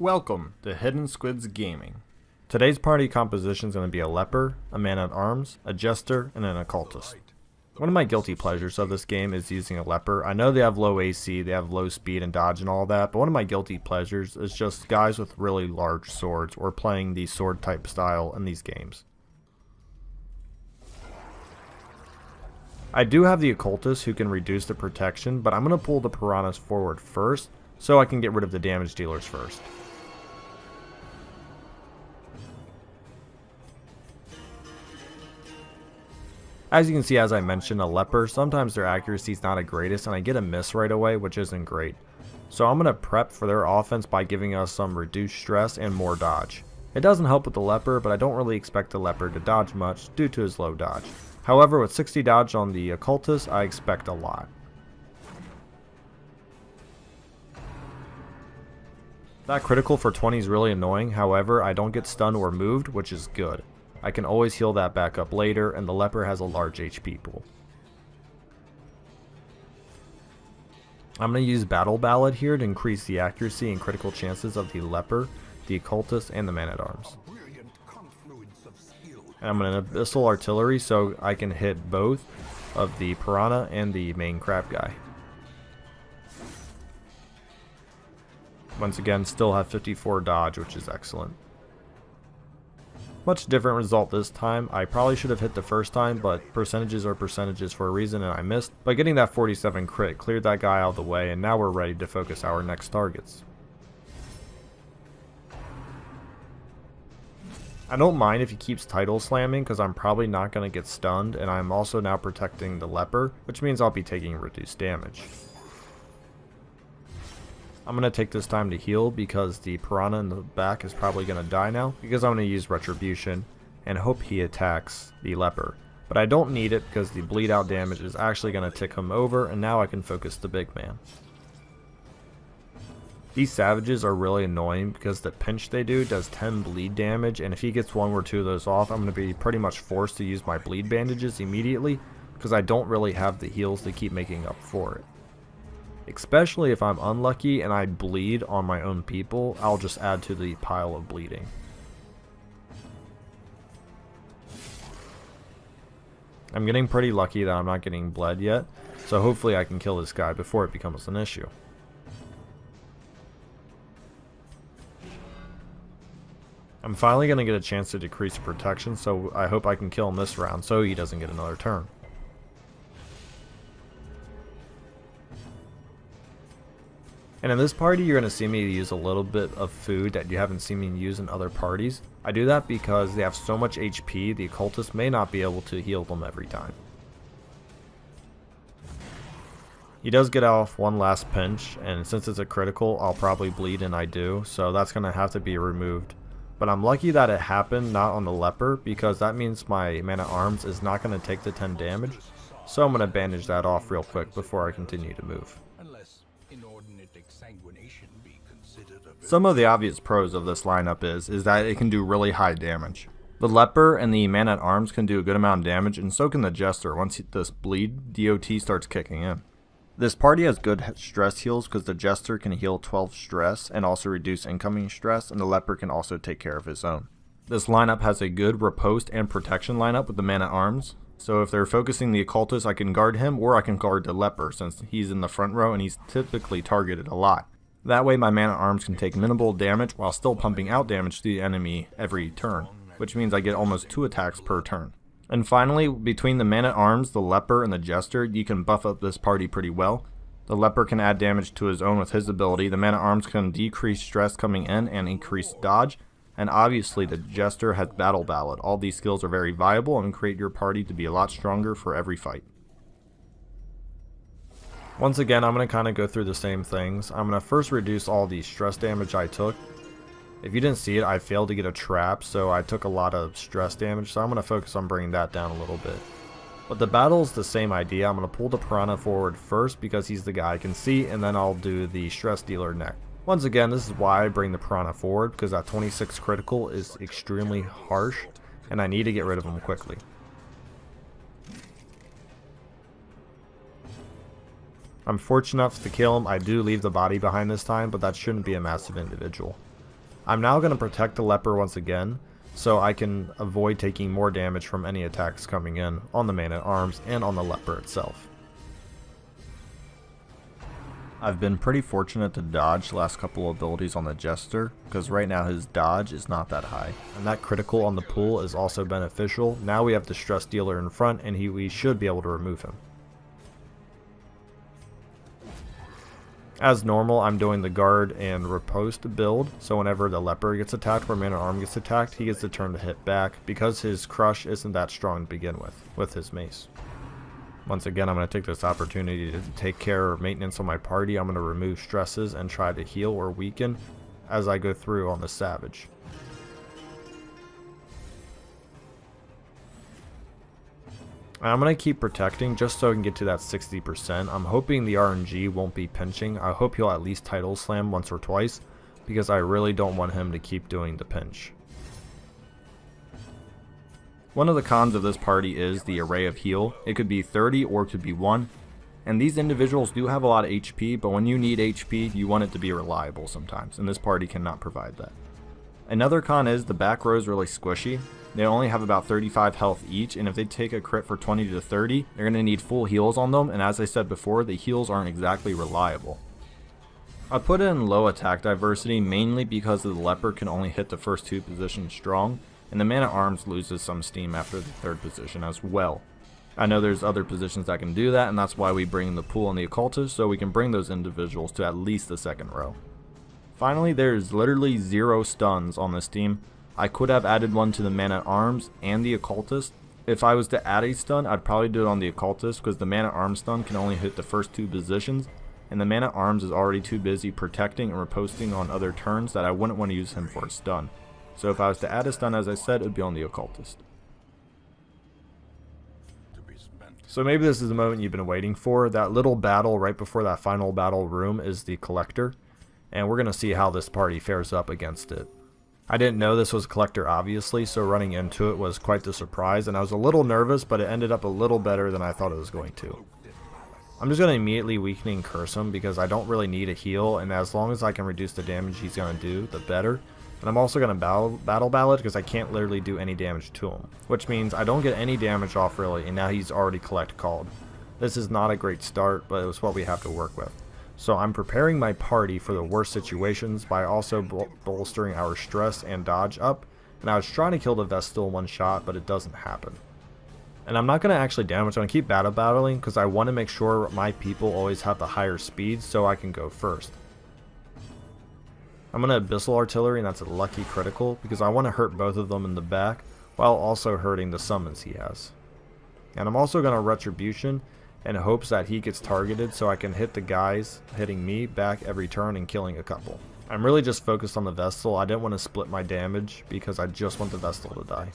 Welcome to Hidden Squidz Gaming. Today's party composition is going to be a Leper, a Man-at-Arms, a Jester, and an Occultist. One of my guilty pleasures of this game is using a Leper. I know they have low AC, they have low speed and dodge and all that, but one of my guilty pleasures is just guys with really large swords or playing the sword type style in these games. I do have the Occultist who can reduce the protection, but I'm going to pull the Piranhas forward first so I can get rid of the damage dealers first. As you can see, as I mentioned, a Leper, sometimes their accuracy is not the greatest and I get a miss right away, which isn't great. So I'm going to prep for their offense by giving us some reduced stress and more dodge. It doesn't help with the Leper, but I don't really expect the Leper to dodge much due to his low dodge. However, with 60 dodge on the Occultist, I expect a lot. That critical for 20 is really annoying, however, I don't get stunned or moved, which is good. I can always heal that back up later, and the Leper has a large HP pool. I'm going to use Battle Ballad here to increase the accuracy and critical chances of the Leper, the Occultist, and the Man-at-Arms. And I'm going to Abyssal Artillery so I can hit both of the Piranha and the main crab guy. Once again, still have 54 dodge, which is excellent. Much different result this time. I probably should have hit the first time, but percentages are percentages for a reason and I missed. But getting that 47 crit cleared that guy out of the way, and now we're ready to focus our next targets. I don't mind if he keeps title slamming because I'm probably not going to get stunned, and I'm also now protecting the Leper, which means I'll be taking reduced damage. I'm going to take this time to heal because the Piranha in the back is probably going to die now, because I'm going to use Retribution and hope he attacks the Leper. But I don't need it because the bleed out damage is actually going to tick him over, and now I can focus the big man. These savages are really annoying because the pinch they do does 10 bleed damage, and if he gets one or two of those off, I'm going to be pretty much forced to use my bleed bandages immediately because I don't really have the heals to keep making up for it. Especially if I'm unlucky and I bleed on my own people, I'll just add to the pile of bleeding. I'm getting pretty lucky that I'm not getting bled yet, so hopefully I can kill this guy before it becomes an issue. I'm finally going to get a chance to decrease protection, so I hope I can kill him this round so he doesn't get another turn. And in this party, you're going to see me use a little bit of food that you haven't seen me use in other parties. I do that because they have so much HP, the Occultist may not be able to heal them every time. He does get off one last pinch, and since it's a critical, I'll probably bleed, and I do, so that's going to have to be removed. But I'm lucky that it happened not on the Leper, because that means my Man-at-Arms is not going to take the 10 damage, so I'm going to bandage that off real quick before I continue to move. Some of the obvious pros of this lineup is that it can do really high damage. The Leper and the Man-at-Arms can do a good amount of damage, and so can the Jester once this bleed DOT starts kicking in. This party has good stress heals because the Jester can heal 12 stress and also reduce incoming stress, and the Leper can also take care of his own. This lineup has a good riposte and protection lineup with the Man-at-Arms, so if they're focusing the Occultist, I can guard him or I can guard the Leper since he's in the front row and he's typically targeted a lot. That way my Man-at-Arms can take minimal damage while still pumping out damage to the enemy every turn, which means I get almost 2 attacks per turn. And finally, between the Man-at-Arms, the Leper, and the Jester, you can buff up this party pretty well. The Leper can add damage to his own with his ability, the Man-at-Arms can decrease stress coming in and increase dodge, and obviously the Jester has Battle Ballad. All these skills are very viable and create your party to be a lot stronger for every fight. Once again, I'm going to kind of go through the same things. I'm going to first reduce all the stress damage I took. If you didn't see it, I failed to get a trap, so I took a lot of stress damage, so I'm going to focus on bringing that down a little bit. But the battle is the same idea. I'm going to pull the Piranha forward first because he's the guy I can see, and then I'll do the stress dealer next. Once again, this is why I bring the Piranha forward, because that 26 critical is extremely harsh, and I need to get rid of him quickly. I'm fortunate enough to kill him. I do leave the body behind this time, but that shouldn't be a massive individual. I'm now going to protect the Leper once again, so I can avoid taking more damage from any attacks coming in on the Man-at-Arms and on the Leper itself. I've been pretty fortunate to dodge the last couple of abilities on the Jester, because right now his dodge is not that high. And that critical on the pool is also beneficial. Now we have the stress dealer in front, and we should be able to remove him. As normal, I'm doing the guard and riposte build, so whenever the Leper gets attacked or Man-at-Arm gets attacked, he gets the turn to hit back, because his crush isn't that strong to begin with his mace. Once again, I'm going to take this opportunity to take care of maintenance on my party. I'm going to remove stresses and try to heal or weaken as I go through on the Savage. And I'm going to keep protecting just so I can get to that 60%. I'm hoping the RNG won't be pinching. I hope he'll at least title slam once or twice, because I really don't want him to keep doing the pinch. One of the cons of this party is the array of heal. It could be 30 or it could be 1. And these individuals do have a lot of HP, but when you need HP, you want it to be reliable sometimes, and this party cannot provide that. Another con is the back row is really squishy. They only have about 35 health each, and if they take a crit for 20 to 30, they're going to need full heals on them, and as I said before, the heals aren't exactly reliable. I put it in low attack diversity mainly because the Leper can only hit the first 2 positions strong, and the Man-at-Arms loses some steam after the 3rd position as well. I know there's other positions that can do that, and that's why we bring the Pool and the Occultist, so we can bring those individuals to at least the 2nd row. Finally, there's literally 0 stuns on this team. I could have added one to the Man-at-Arms and the Occultist. If I was to add a stun, I'd probably do it on the Occultist, because the Man-at-Arms stun can only hit the first 2 positions, and the Man-at-Arms is already too busy protecting and riposting on other turns that I wouldn't want to use him for a stun. So if I was to add a stun, as I said, it would be on the Occultist. So maybe this is the moment you've been waiting for. That little battle right before that final battle room is the Collector, and we're going to see how this party fares up against it. I didn't know this was a Collector obviously, so running into it was quite the surprise, and I was a little nervous, but it ended up a little better than I thought it was going to. I'm just going to immediately weakening curse him because I don't really need a heal, and as long as I can reduce the damage he's going to do, the better. And I'm also going to battle ballad because I can't literally do any damage to him, which means I don't get any damage off really, and now he's already collect called. This is not a great start, but it was what we have to work with. So I'm preparing my party for the worst situations by also bolstering our stress and dodge up, and I was trying to kill the Vestal in one shot, but it doesn't happen. And I'm not going to actually damage, I'm going to keep battling because I want to make sure my people always have the higher speed so I can go first. I'm going to Abyssal Artillery, and that's a lucky critical because I want to hurt both of them in the back while also hurting the summons he has. And I'm also going to Retribution in hopes that he gets targeted so I can hit the guys hitting me back every turn and killing a couple. I'm really just focused on the Vestal. I didn't want to split my damage because I just want the Vestal to die.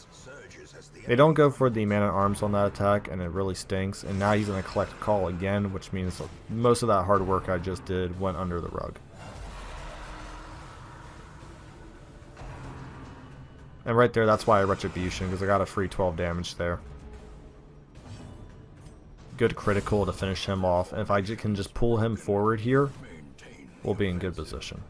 They don't go for the Man-at-Arms on that attack, and it really stinks, and now he's going to collect call again, which means most of that hard work I just did went under the rug. And right there, that's why I Retribution, because I got a free 12 damage there. Good critical to finish him off. And if I can just pull him forward here, we'll be in good position.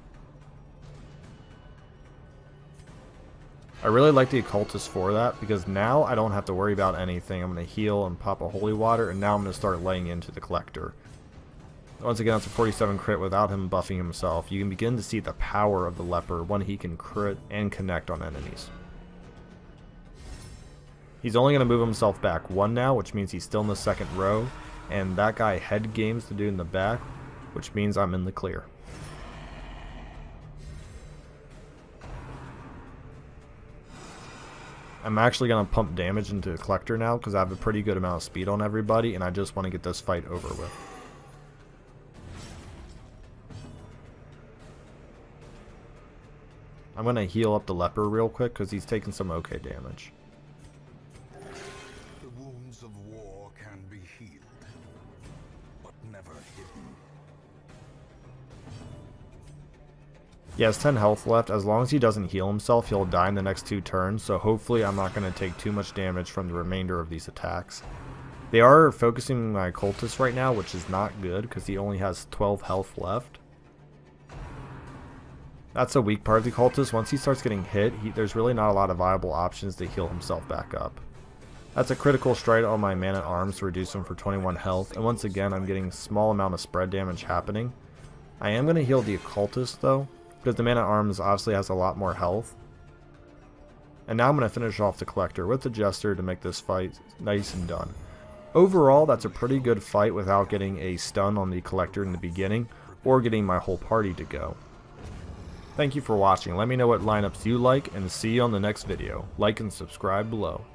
I really like the Occultist for that, because now I don't have to worry about anything. I'm going to heal and pop a Holy Water, and now I'm going to start laying into the Collector. Once again, it's a 47 crit without him buffing himself. You can begin to see the power of the Leper when he can crit and connect on enemies. He's only going to move himself back 1 now, which means he's still in the 2nd row, and that guy head games the dude in the back, which means I'm in the clear. I'm actually going to pump damage into the Collector now because I have a pretty good amount of speed on everybody, and I just want to get this fight over with. I'm going to heal up the Leper real quick because he's taking some okay damage. The wounds of war can be healed, but never hidden. He has 10 health left. As long as he doesn't heal himself, he'll die in the next 2 turns, so hopefully I'm not going to take too much damage from the remainder of these attacks. They are focusing my Occultist right now, which is not good because he only has 12 health left. That's a weak part of the Occultist. Once he starts getting hit, there's really not a lot of viable options to heal himself back up. That's a critical strike on my Man-at-Arms to reduce him for 21 health, and once again I'm getting a small amount of spread damage happening. I am going to heal the Occultist though, because the Man-at-Arms obviously has a lot more health. And now I'm going to finish off the Collector with the Jester to make this fight nice and done. Overall, that's a pretty good fight without getting a stun on the Collector in the beginning, or getting my whole party to go. Thank you for watching. Let me know what lineups you like, and see you on the next video. Like and subscribe below.